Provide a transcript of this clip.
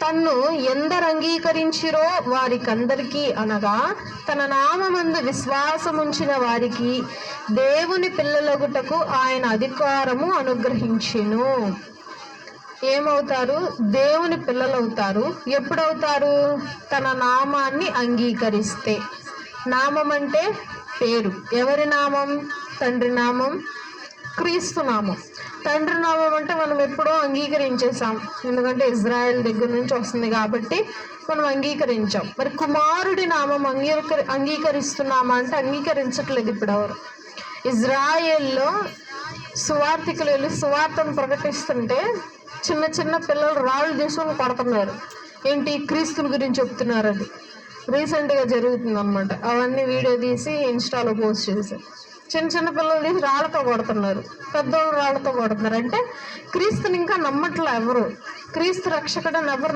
తన్ను ఎందరు అంగీకరించిరో వారికందరికీ అనగా తన నామమందు విశ్వాసముంచిన వారికి దేవుని పిల్లలగుటకు ఆయన అధికారము అనుగ్రహించెను. ఏమవుతారు? దేవుని పిల్లలవుతారు. ఎప్పుడవుతారు? తన నామాన్ని అంగీకరిస్తే. నామం అంటే పేరు. ఎవరి నామం? తండ్రి నామం, క్రీస్తు నామం. తండ్రి నామం అంటే మనం ఎప్పుడో అంగీకరించేసాం, ఎందుకంటే ఇజ్రాయెల్ దగ్గర నుంచి వస్తుంది కాబట్టి మనం అంగీకరించాం. మరి కుమారుడి నామం అంగీకరిస్తున్నామా అంటే అంగీకరించట్లేదు ఇప్పుడు ఎవరు. ఇజ్రాయెల్లో సువార్థికులు వెళ్ళి సువార్తను ప్రకటిస్తుంటే చిన్న చిన్న పిల్లలు రాళ్ళు తీసుకొని కొడుతున్నారు. ఏంటి? క్రీస్తుని గురించి చెప్తున్నారు. అది రీసెంట్గా జరుగుతుంది అనమాట. అవన్నీ వీడియో తీసి ఇన్స్టాలో పోస్ట్ చేశారు. చిన్న చిన్న పిల్లలు తీసి రాళ్ళతో కొడుతున్నారు, పెద్దోళ్ళు రాళ్ళతో కొడుతున్నారు. అంటే క్రీస్తుని ఇంకా నమ్మట్లే ఎవరు, క్రీస్తు రక్షకుడని ఎవరు